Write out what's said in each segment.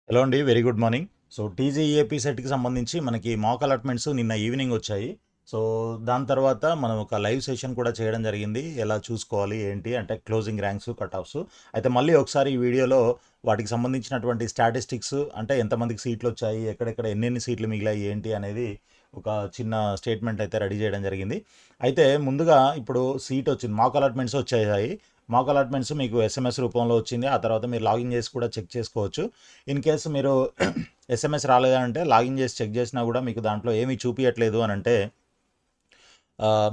Hello అండి. Very good morning. So టీజీఈఏపీ సెట్‌కి సంబంధించి మనకి మాక్ అలాట్‌మెంట్స్ నిన్న ఈవినింగ్ వచ్చాయి. సో దాని తర్వాత మనం ఒక లైవ్ సెషన్ కూడా చేయడం జరిగింది. ఎలా చూసుకోవాలి ఏంటి అంటే క్లోజింగ్ ర్యాంక్స్, కట్ ఆఫ్స్. అయితే మళ్ళీ ఒకసారి ఈ వీడియోలో వాటికి సంబంధించినటువంటి స్టాటిస్టిక్స్ అంటే ఎంతమందికి సీట్లొచ్చాయి, ఎక్కడెక్కడ ఎన్నెన్ని సీట్లు మిగిలాయి ఏంటి అనేది ఒక చిన్న స్టేట్మెంట్ అయితే రెడీ చేయడం జరిగింది. అయితే ముందుగా ఇప్పుడు సీట్ వచ్చింది. మాక్ అలాట్‌మెంట్స్ వచ్చేసాయి. మాక్ అలాట్‌మెంట్స్ మీకు ఎస్ఎంఎస్ రూపంలో వచ్చింది. ఆ తర్వాత మీరు లాగిన్ చేసి కూడా చెక్ చేసుకోవచ్చు. ఇన్ కేస్ మీరు ఎస్ఎంఎస్ రాలేదంటే లాగిన్ చేసి చెక్ చేసినా కూడా మీకు దాంట్లో ఏమీ చూపించట్లేదు అని అంటే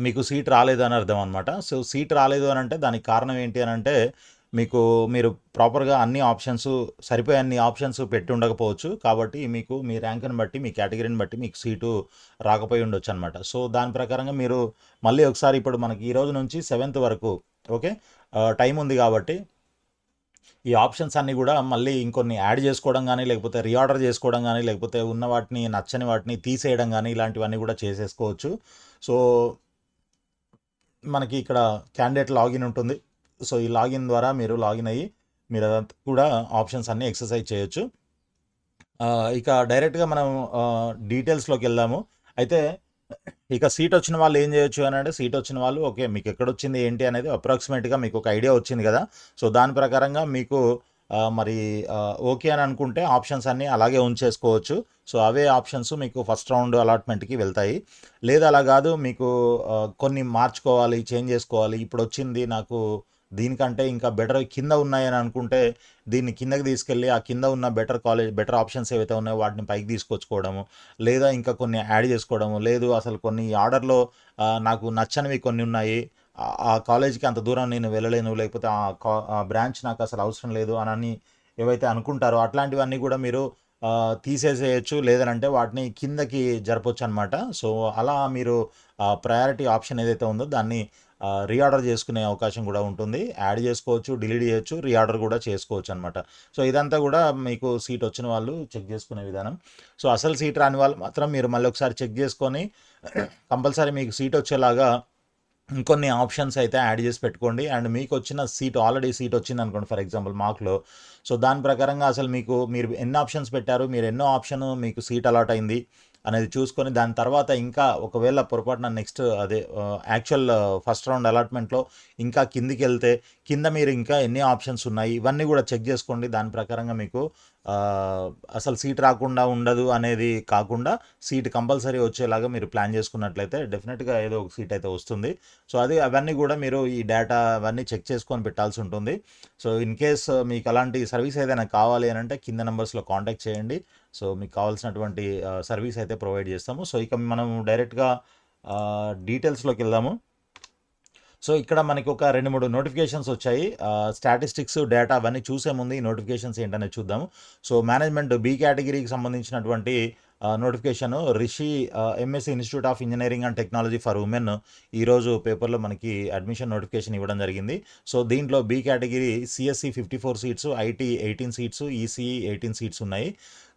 మీకు సీట్ రాలేదు అని అర్థం అనమాట. సో సీట్ రాలేదు అని అంటే దానికి కారణం ఏంటి అని అంటే మీరు ప్రాపర్గా అన్ని ఆప్షన్స్ సరిపోయే అన్ని ఆప్షన్స్ పెట్టి ఉండకపోవచ్చు. కాబట్టి మీకు మీ ర్యాంక్ని బట్టి మీ కేటగిరీని బట్టి మీకు సీటు రాకపోయి ఉండొచ్చు అనమాట. సో దాని ప్రకారంగా మీరు మళ్ళీ ఒకసారి ఇప్పుడు మనకి ఈ రోజు నుంచి 7th వరకు ఓకే టైం ఉంది కాబట్టి ఈ ఆప్షన్స్ అన్నీ కూడా మళ్ళీ ఇంకొన్ని యాడ్ చేసుకోవడం కానీ లేకపోతే రీఆర్డర్ చేసుకోవడం కానీ లేకపోతే ఉన్న వాటిని నచ్చని వాటిని తీసేయడం కానీ ఇలాంటివన్నీ కూడా చేసేసుకోవచ్చు. సో మనకి ఇక్కడ క్యాండిడేట్ లాగిన్ ఉంటుంది. సో ఈ లాగిన్ ద్వారా మీరు లాగిన్ అయ్యి మీరు అదంతా కూడా ఆప్షన్స్ అన్నీ ఎక్సర్సైజ్ చేయొచ్చు. ఇక డైరెక్ట్గా మనం డీటెయిల్స్లోకి వెళ్దాము. అయితే ఇక సీట్ వచ్చిన వాళ్ళు ఏం చేయొచ్చు అని అంటే సీట్ వచ్చిన వాళ్ళు ఓకే మీకు ఎక్కడొచ్చింది ఏంటి అనేది అప్రాక్సిమేట్గా మీకు ఒక ఐడియా వచ్చింది కదా. సో దాని ప్రకారంగా మీకు మరి ఓకే అని అనుకుంటే ఆప్షన్స్ అన్నీ అలాగే ఉంచేసుకోవచ్చు. సో అవే ఆప్షన్స్ మీకు ఫస్ట్ రౌండ్ అలాట్మెంట్కి వెళ్తాయి. లేదా అలా కాదు మీకు కొన్ని మార్చుకోవాలి, చేంజ్ చేసుకోవాలి, ఇప్పుడు వచ్చింది నాకు దీనికంటే ఇంకా బెటర్ కింద ఉన్నాయని అనుకుంటే దీన్ని కిందకి తీసుకెళ్ళి ఆ కింద ఉన్న బెటర్ ఆప్షన్స్ ఏవైతే ఉన్నాయో వాటిని పైకి తీసుకొచ్చుకోవడము, లేదా ఇంకా కొన్ని యాడ్ చేసుకోవడము, లేదు అసలు కొన్ని ఆర్డర్‌లో నాకు నచ్చనివి కొన్ని ఉన్నాయి. ఆ కాలేజ్‌కి అంత దూరం నేను వెళ్ళలేను. లేకపోతే ఆ బ్రాంచ్ నాకసలు అవసరం లేదు అనని ఏవైతే అనుకుంటారో అట్లాంటివన్నీ కూడా మీరు తీసేసేయొచ్చు. లేదనంటే వాటిని కిందకి జరపొచ్చనమాట. సో, అలా మీరు ప్రయారిటీ ఆప్షన్ ఏదైతే ఉందో దాన్ని రీఆర్డర్ చేసుకునే అవకాశం కూడా ఉంటుంది. యాడ్ చేసుకోవచ్చు, డిలీట్ చేయొచ్చు, రీఆర్డర్ కూడా చేసుకోవచ్చనమాట. సో, ఇదంతా కూడా మీకు సీట్ వచ్చిన వాళ్ళు చెక్ చేసుకునే విధానం. సో, అసలు సీట్ రాని వాళ్ళు మాత్రం మీరు మళ్ళీ ఒకసారి చెక్ చేసుకొని కంపల్సరీ మీకు సీట్ వచ్చేలాగా ఇంకొన్ని ఆప్షన్స్ అయితే యాడ్ చేసి పెట్టుకోండి. అండ్ మీకు వచ్చిన సీట్ ఆల్రెడీ సీట్ వచ్చింది అనుకోండి ఫర్ ఎగ్జాంపుల్ మార్క్‌లో. సో దాని ప్రకారంగా అసలు మీరు ఎన్ని ఆప్షన్స్ పెట్టారు, మీరు ఎన్నో ఆప్షన్ మీకు సీట్ అలాట్ అయింది అనేది చూసుకొని దాని తర్వాత ఇంకా ఒకవేళ పొరపాటున నెక్స్ట్ అదే యాక్చువల్ ఫస్ట్ రౌండ్ అలాట్మెంట్లో ఇంకా కిందికి వెళ్తే కింద మీరు ఇంకా ఎన్ని ఆప్షన్స్ ఉన్నాయి ఇవన్నీ కూడా చెక్ చేసుకోండి. దాని ప్రకారంగా మీకు ఆ, అసలు సీట్ రాకుండా ఉండదు అనేది కాకుండా సీట్ కంపల్సరీ వచ్చేలాగా మీరు ప్లాన్ చేసుకున్నట్లయితే డెఫినెట్గా ఏదో ఒక సీట్ అయితే వస్తుంది. సో అవన్నీ కూడా మీరు ఈ డేటా అవన్నీ చెక్ చేసుకొని పెట్టాల్సి ఉంటుంది. సో ఇన్ కేస్ మీకు అలాంటి సర్వీస్ ఏదైనా కావాలి అని అంటే కింద నెంబర్స్లో కాంటాక్ట్ చేయండి. సో మీకు కావాల్సినటువంటి సర్వీస్ అయితే ప్రొవైడ్ చేస్తాము. సో ఇక మనం డైరెక్ట్గా డీటెయిల్స్లోకి వెళ్దాము. సో ఇక్కడ మనకి ఒక 2, 3 నోటిఫికేషన్స్ వచ్చాయి. స్టాటిస్టిక్స్, డేటా అవన్నీ చూసే ముందు ఈ నోటిఫికేషన్స్ ఏంటనేది చూద్దాము. సో మేనేజ్మెంట్ బి కేటగిరీకి సంబంధించినటువంటి notification Rishi MSC institute of engineering and technology for women ఈరోజు పేపర్లో మనకి అడ్మిషన్ నోటిఫికేషన్ ఇవ్వడం జరిగింది. సో దీంట్లో B category CSC 54 seats, IT 18 seats, ECE 18 seats ఉన్నాయి.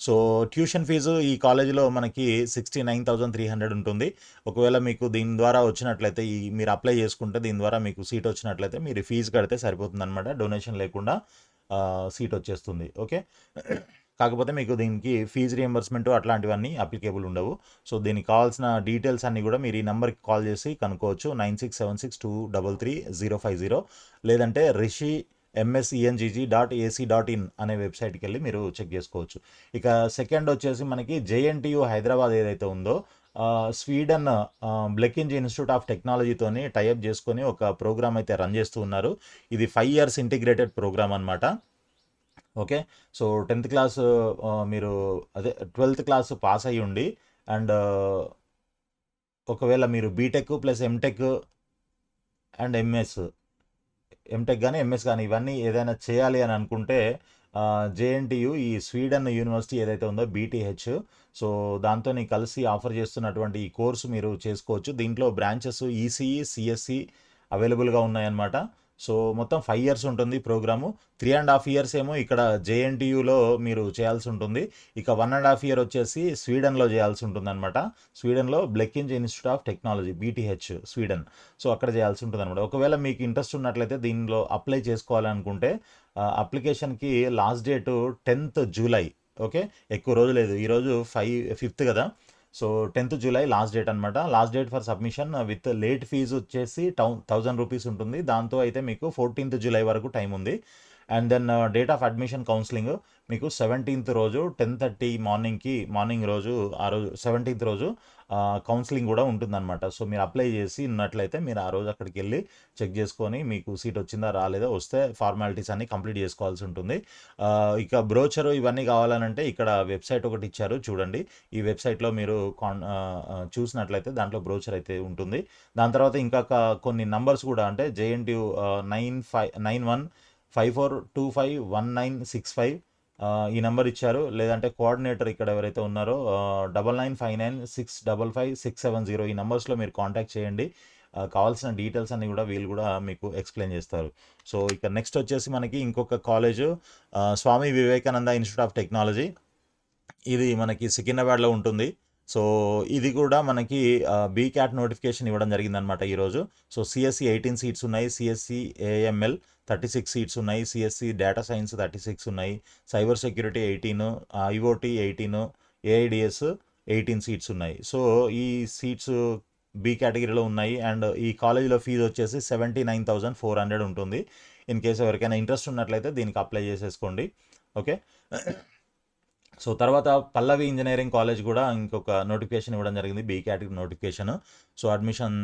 సో ట్యూషన్ ఫీజు ఈ కాలేజీలో మనకి 69,300 ఉంటుంది. ఒకవేళ మీకు దీని ద్వారా వచ్చినట్లయితే మీరు అప్లై చేసుకుంటే దీని ద్వారా మీకు సీట్ వచ్చినట్లయితే మీరు ఫీజు కడితే సరిపోతుందనమాట. డొనేషన్ లేకుండా సీట్ వచ్చేస్తుంది. ఓకే. కాకపోతే మీకు దీనికి ఫీజు రియంబర్స్మెంట్ అట్లాంటివన్నీ అప్లికేబుల్ ఉండవు. సో దీనికి కావాల్సిన డీటెయిల్స్ అన్నీ కూడా మీరు ఈ నెంబర్కి కాల్ చేసి కనుక్కోవచ్చు. 9676233350 లేదంటే రిషి msengg.ac.in అనే వెబ్సైట్కి వెళ్ళి మీరు చెక్ చేసుకోవచ్చు. ఇక సెకండ్ వచ్చేసి మనకి జేఎన్టీయు హైదరాబాద్ ఏదైతే ఉందో స్వీడన్ బ్లెకింజ్ ఇన్స్టిట్యూట్ ఆఫ్ టెక్నాలజీతోని టైఅప్ చేసుకొని ఒక ప్రోగ్రామ్ అయితే రన్ చేస్తూ ఉన్నారు. ఇది 5 years ఇంటిగ్రేటెడ్ ప్రోగ్రామ్ అనమాట. ఓకే. సో 10th క్లాస్ మీరు అదే 12th క్లాస్ పాస్ అయ్యి ఉండి అండ్ ఒకవేళ మీరు BTech plus MTech and MTech కానీ ఎంఎస్ కానీ ఇవన్నీ ఏదైనా చేయాలి అని అనుకుంటే జేఎన్టీయు ఈ స్వీడన్ యూనివర్సిటీ ఏదైతే ఉందో బీటీహెచ్, సో దాంతో కలిసి ఆఫర్ చేస్తున్నటువంటి ఈ కోర్సు మీరు చేసుకోవచ్చు. దీంట్లో బ్రాంచెస్ ఈసీఈ, సిఎస్సి అవైలబుల్గా ఉన్నాయన్నమాట. సో మొత్తం 5 years ఉంటుంది ప్రోగ్రాము. 3.5 years ఏమో ఇక్కడ జేఎన్టీయులో మీరు చేయాల్సి ఉంటుంది. ఇక 1.5 year వచ్చేసి స్వీడన్లో చేయాల్సి ఉంటుంది అనమాట. స్వీడన్లో Blekinge institute of technology BTH Sweden. So అక్కడ చేయాల్సి ఉంటుంది అనమాట. ఒకవేళ మీకు ఇంట్రెస్ట్ ఉన్నట్లయితే దీనిలో అప్లై చేసుకోవాలనుకుంటే అప్లికేషన్కి last date 10th July. Okay. ఎక్కువ రోజు లేదు. ఈరోజు 5th కదా! So 10th July last date అనమాట. Last date for submission with late fee వచ్చేసి 1000 రూపీస్ ఉంటుంది. దాంతో అయితే మీకు 14th జూలై వరకు టైం ఉంది. And then date of admission counselling మీకు 17th రోజు 10:30 మార్నింగ్ రోజు ఆ రోజు 17th రోజు కౌన్సిలింగ్ కూడా ఉంటుందన్నమాట. సో మీరు అప్లై చేసి ఉన్నట్లయితే మీరు ఆ రోజు అక్కడికి వెళ్ళి చెక్ చేసుకొని మీకు సీట్ వచ్చిందా రాలేదా, వస్తే ఫార్మాలిటీస్ అన్ని కంప్లీట్ చేసుకోవాల్సి ఉంటుంది. ఇక బ్రోచరు ఇవన్నీ కావాలనంటే ఇక్కడ వెబ్సైట్ ఒకటి ఇచ్చారు చూడండి. ఈ వెబ్సైట్లో మీరు చూసినట్లయితే దాంట్లో బ్రోచర్ అయితే ఉంటుంది. దాని తర్వాత ఇంకా కొన్ని నంబర్స్ కూడా అంటే జేఎన్టీయు 9554251965 ఈ నెంబర్ ఇచ్చారు. లేదంటే కోఆర్డినేటర్ ఇక్కడ ఎవరైతే ఉన్నారో 9959655670 ఈ నెంబర్స్లో మీరు కాంటాక్ట్ చేయండి. కావాల్సిన డీటెయిల్స్ అన్ని కూడా వీళ్ళు కూడా మీకు ఎక్స్ప్లెయిన్ చేస్తారు. సో ఇక నెక్స్ట్ వచ్చేసి మనకి ఇంకొక college Swami Vivekananda institute of technology. ఇది మనకి సికింద్రాబాద్లో ఉంటుంది. సో ఇది కూడా మనకి బీక్యాట్ నోటిఫికేషన్ ఇవ్వడం జరిగిందనమాట ఈరోజు. సో సిఎస్సి 18 సీట్స్ ఉన్నాయి, సిఎస్సి ఏఎంఎల్ 36 సీట్స్ ఉన్నాయి, సిఎస్సి డేటా సైన్స్ 36 ఉన్నాయి, cyber security 18, IoT 18, AIDS 18 seats ఉన్నాయి. సో ఈ సీట్స్ బి కేటగిరీలో ఉన్నాయి. అండ్ ఈ కాలేజీలో ఫీజు వచ్చేసి 79,400 ఉంటుంది. ఇన్ కేసు ఎవరికైనా ఇంట్రెస్ట్ ఉన్నట్లయితే దీనికి అప్లై చేసేసుకోండి. ఓకే. సో తర్వాత పల్లవి ఇంజనీరింగ్ కాలేజ్ కూడా ఇంకొక నోటిఫికేషన్ ఇవ్వడం జరిగింది, B category notification. So admission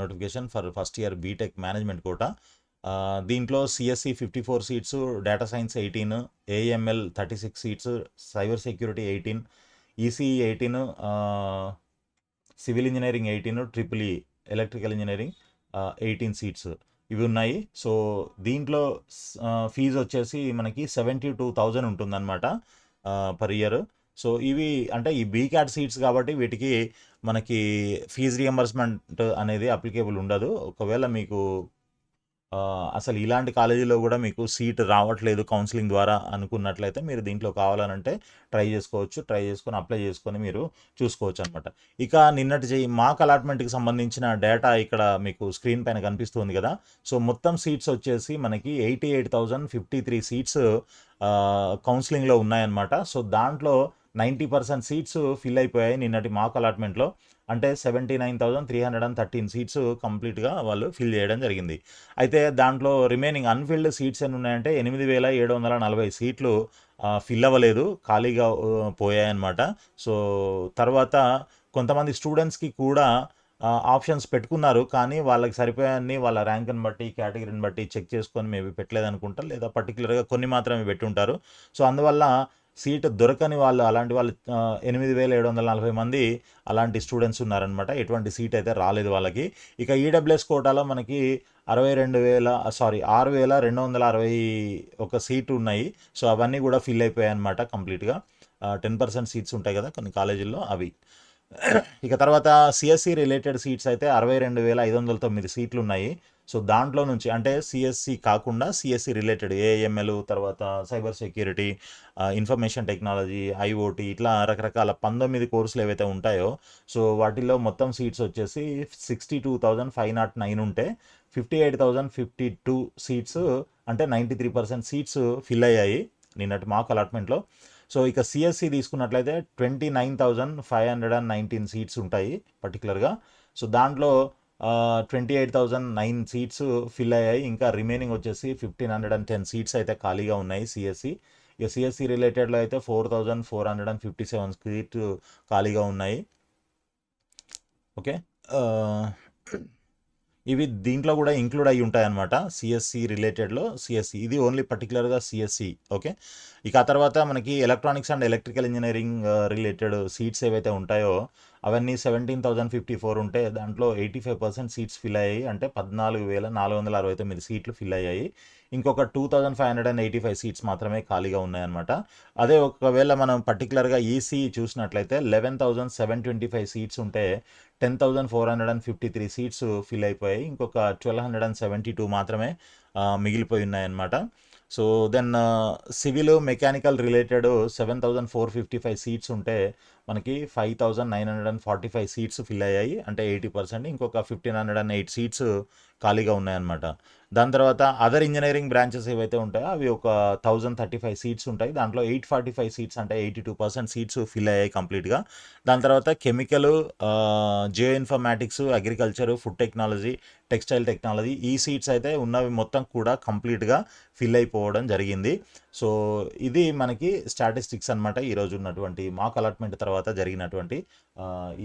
notification for first year BTech management quota. దీంట్లో CSC 54 seats, data science 18, AML 36 seats, cyber security 18, ECE 18, civil engineering 18, triple electrical engineering 18 seats ఇవి ఉన్నాయి. So దీంట్లో fee వచ్చేసి మనకి 72,000 ఉంటుందన్నమాట పర్ ఇయర్. సో ఇవి అంటే ఈ బీక్యాట్ సీట్స్ కాబట్టి వీటికి మనకి ఫీజు రియంబర్స్మెంట్ అనేది అప్లికేబుల్ ఉండదు. ఒకవేళ మీకు అసలు ఇలాంటి కాలేజీలో కూడా మీకు సీట్ రావట్లేదు కౌన్సిలింగ్ ద్వారా అనుకున్నట్లయితే మీరు దీంట్లో కావాలనంటే ట్రై చేసుకొని అప్లై చేసుకొని మీరు చూసుకోవచ్చు అనమాట. ఇక నిన్నటి మాక్ అలాట్మెంట్కి సంబంధించిన డేటా ఇక్కడ మీకు స్క్రీన్ పైన కనిపిస్తుంది కదా. సో మొత్తం సీట్స్ వచ్చేసి మనకి 88,053 సీట్స్ కౌన్సిలింగ్లో ఉన్నాయన్నమాట. సో దాంట్లో 90% సీట్స్ ఫిల్ అయిపోయాయి నిన్నటి మాక్ అలాట్మెంట్లో. అంటే 79,313 సీట్స్ కంప్లీట్గా వాళ్ళు ఫిల్ చేయడం జరిగింది. అయితే దాంట్లో రిమైనింగ్ అన్ఫిల్డ్ సీట్స్ ఎన్ని ఉన్నాయంటే 8,740 సీట్లు ఫిల్ అవ్వలేదు, ఖాళీగా పోయాయన్నమాట. సో తర్వాత కొంతమంది స్టూడెంట్స్కి కూడా ఆప్షన్స్ పెట్టుకున్నారు, కానీ వాళ్ళకి సరిపోయాన్ని వాళ్ళ ర్యాంక్ని బట్టి కేటగిరీని బట్టి చెక్ చేసుకొని మేబీ పెట్టలేదనుకుంటా, లేదా పర్టికులర్గా కొన్ని మాత్రమే పెట్టుంటారు. సో అందువల్ల సీట్ దొరకని వాళ్ళు అలాంటి వాళ్ళు 8,740 మంది అలాంటి స్టూడెంట్స్ ఉన్నారనమాట. ఎటువంటి సీట్ అయితే రాలేదు వాళ్ళకి. ఇక ఈడబ్ల్యూఎస్ కోటాలో మనకి 6,261 సీట్లు ఉన్నాయి. సో అవన్నీ కూడా ఫిల్ అయిపోయాయి అనమాట కంప్లీట్గా. 10% సీట్స్ ఉంటాయి కదా కొన్ని కాలేజీల్లో, అవి. ఇక తర్వాత సిఎస్సి రిలేటెడ్ సీట్స్ అయితే 62,509 సీట్లు ఉన్నాయి. సో దాంట్లో నుంచి అంటే సిఎస్సి కాకుండా సిఎస్సి రిలేటెడ్ ఏఎంఎల్, తర్వాత cyber security, information technology, IoT, ఇట్లా రకరకాల 19 కోర్సులు ఏవైతే ఉంటాయో సో వాటిల్లో మొత్తం సీట్స్ వచ్చేసి 62,509 ఉంటే 58,052 సీట్స్ అంటే 93% సీట్స్ ఫిల్ అయ్యాయి నిన్నటి మాక్ అలాట్మెంట్లో. సో ఇక సిఎస్సి తీసుకున్నట్లయితే 29,519 సీట్స్ ఉంటాయి పర్టికులర్గా. సో దాంట్లో 28,009 సీట్స్ ఫిల్ అయ్యాయి. ఇంకా రిమైనింగ్ వచ్చేసి 1,510 సీట్స్ అయితే ఖాళీగా ఉన్నాయి సిఎస్సి. ఇక సిఎస్సి రిలేటెడ్లో అయితే 4,457 సీట్లు ఖాళీగా ఉన్నాయి. ఓకే. ఇవి దీంట్లో కూడా ఇంక్లూడ్ అయ్యి ఉంటాయన్నమాట. సిఎస్సి రిలేటెడ్లో సిఎస్సి ఇది ఓన్లీ పర్టికులర్గా సిఎస్సి. ఓకే. ఇక ఆ తర్వాత మనకి electronics and electrical engineering related seats ఏవైతే ఉంటాయో అవన్నీ 17,054 ఉంటే దాంట్లో 85% సీట్స్ ఫిల్ అయ్యాయి, అంటే 14,469 సీట్లు ఫిల్ అయ్యాయి. ఇంకొక 2,585 సీట్స్ మాత్రమే ఖాళీగా ఉన్నాయన్నమాట. అదే ఒకవేళ మనం పర్టికులర్గా ఈసీఈ చూసినట్లయితే 11,725 సీట్స్ ఉంటే 10,453 సీట్స్ ఫిల్ అయిపోయాయి. ఇంకొక 1,272 మాత్రమే మిగిలిపోయి ఉన్నాయన్నమాట. So then civil mechanical related 7,455 seats ఉంటే మనకి 5,945 సీట్స్ ఫిల్ అయ్యాయి, అంటే 80%. ఇంకొక 1,508 సీట్స్ ఖాళీగా ఉన్నాయన్నమాట. దాని తర్వాత అదర్ ఇంజినీరింగ్ బ్రాంచెస్ ఏవైతే ఉంటాయో అవి ఒక 1035 సీట్స్ ఉంటాయి. దాంట్లో 845 సీట్స్ అంటే 82% సీట్స్ ఫిల్ అయ్యాయి కంప్లీట్‌గా. దాని తర్వాత chemical, Jio informatics, agriculture, food technology, textile technology ఈ సీట్స్ అయితే ఉన్నవి మొత్తం కూడా కంప్లీట్‌గా ఫిల్ అయిపోవడం జరిగింది. సో, ఇది మనకి స్టాటిస్టిక్స్ అనమాట. ఈరోజు ఉన్నటువంటి మాక్ అలాట్మెంట్ తర్వాత జరిగినటువంటి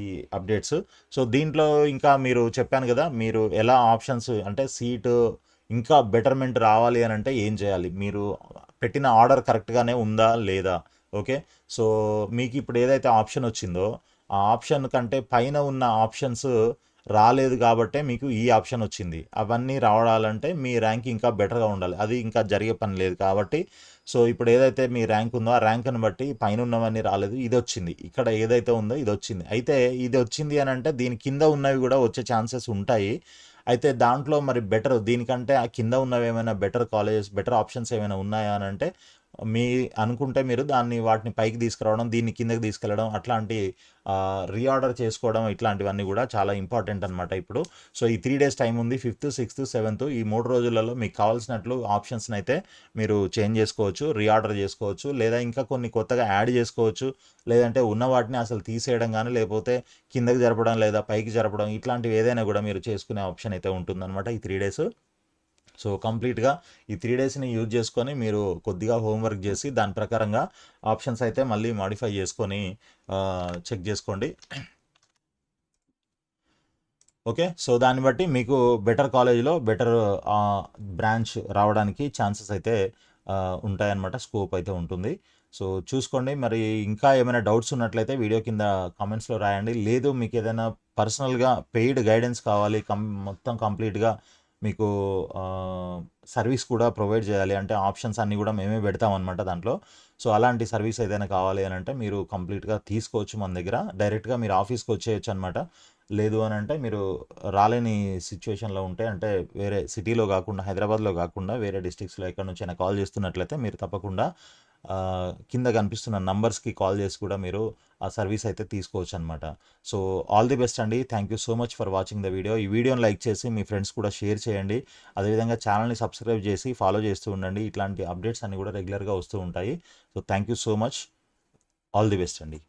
ఈ అప్డేట్స్. సో, దీంట్లో ఇంకా మీరు చెప్పాను కదా, మీరు ఎలా ఆప్షన్స్ అంటే సీటు ఇంకా బెటర్మెంట్ రావాలి అని అంటే ఏం చేయాలి, మీరు పెట్టిన ఆర్డర్ కరెక్ట్గానే ఉందా లేదా, ఓకే. సో, మీకు ఇప్పుడు ఏదైతే ఆప్షన్ వచ్చిందో ఆ ఆప్షన్ కంటే పైన ఉన్న ఆప్షన్స్ రాలేదు కాబట్టే మీకు ఈ ఆప్షన్ వచ్చింది. అవన్నీ రావాలంటే మీ ర్యాంక్ ఇంకా బెటర్గా ఉండాలి. అది ఇంకా జరిగే పని లేదు కాబట్టి, సో ఇప్పుడు ఏదైతే మీ ర్యాంక్ ఉందో ఆ ర్యాంక్ని బట్టి పైన ఉన్నవన్నీ రాలేదు, ఇది వచ్చింది. ఇక్కడ ఏదైతే ఉందో ఇది వచ్చింది. అయితే ఇది వచ్చింది అని అంటే దీని కింద ఉన్నవి కూడా వచ్చే ఛాన్సెస్ ఉంటాయి. అయితే దాంట్లో మరి బెటర్ దీనికంటే ఆ కింద ఉన్నవి ఏమైనా బెటర్ కాలేజెస్, బెటర్ ఆప్షన్స్ ఏమైనా ఉన్నాయా అని అంటే మీ అనుకుంటే మీరు దాన్ని వాటిని పైకి తీసుకురావడం, దీన్ని కిందకి తీసుకెళ్ళడం, అట్లాంటి రీఆర్డర్ చేసుకోవడం, ఇట్లాంటివన్నీ కూడా చాలా ఇంపార్టెంట్ అనమాట ఇప్పుడు. సో ఈ 3 డేస్ టైం ఉంది. 5th, 6th, 7th ఈ 3 రోజులలో మీకు కావాల్సినట్లు ఆప్షన్స్ని అయితే మీరు చేంజ్ చేసుకోవచ్చు, రీఆర్డర్ చేసుకోవచ్చు, లేదా ఇంకా కొన్ని కొత్తగా యాడ్ చేసుకోవచ్చు, లేదంటే ఉన్న వాటిని అసలు తీసేయడం కానీ, లేకపోతే కిందకి జరపడం లేదా పైకి జరపడం, ఇట్లాంటివి ఏదైనా కూడా మీరు చేసుకునే ఆప్షన్ అయితే ఉంటుందన్నమాట ఈ 3 డేస్. సో కంప్లీట్గా ఈ 3 డేస్ని యూజ్ చేసుకొని మీరు కొద్దిగా హోంవర్క్ చేసి దాని ప్రకారంగా ఆప్షన్స్ అయితే మళ్ళీ మాడిఫై చేసుకొని చెక్ చేసుకోండి. ఓకే. సో దాన్ని బట్టి మీకు బెటర్ కాలేజ్లో బెటర్ బ్రాంచ్ రావడానికి ఛాన్సెస్ అయితే ఉంటాయన్నమాట, స్కోప్ అయితే ఉంటుంది. సో చూసుకోండి. మరి ఇంకా ఏమైనా డౌట్స్ ఉన్నట్లయితే వీడియో కింద కామెంట్స్లో రాయండి. లేదు మీకు ఏదైనా పర్సనల్గా పెయిడ్ గైడెన్స్ కావాలి, మొత్తం కంప్లీట్గా మీకు సర్వీస్ కూడా ప్రొవైడ్ చేయాలి అంటే ఆప్షన్స్ అన్నీ కూడా మేమే పెడతామన్నమాట దాంట్లో. సో అలాంటి సర్వీస్ ఏదైనా కావాలి అని అంటే మీరు కంప్లీట్గా తీసుకోవచ్చు మన దగ్గర. డైరెక్ట్గా మీరు ఆఫీస్కి వచ్చేయచ్చు అనమాట. లేదు అని అంటే మీరు రాలేని సిచ్యువేషన్లో ఉంటే, అంటే వేరే సిటీలో కాకుండా, హైదరాబాద్లో కాకుండా వేరే డిస్ట్రిక్ట్స్లో ఎక్కడి నుంచైనా కాల్ చేస్తున్నట్లయితే మీరు తప్పకుండా కింద కనిపిస్తున్న నంబర్స్కి కాల్ చేసి కూడా మీరు ఆ సర్వీస్ అయితే తీసుకోవచ్చు అనమాట. సో ఆల్ ది బెస్ట్ అండి. Thank you so much for watching the video. ఈ వీడియోని లైక్ చేసి మీ ఫ్రెండ్స్ కూడా షేర్ చేయండి. అదేవిధంగా ఛానల్ని సబ్స్క్రైబ్ చేసి ఫాలో చేస్తూ ఉండండి. ఇట్లాంటి అప్డేట్స్ అన్నీ కూడా రెగ్యులర్గా వస్తూ ఉంటాయి. So thank you so much. All the best అండి.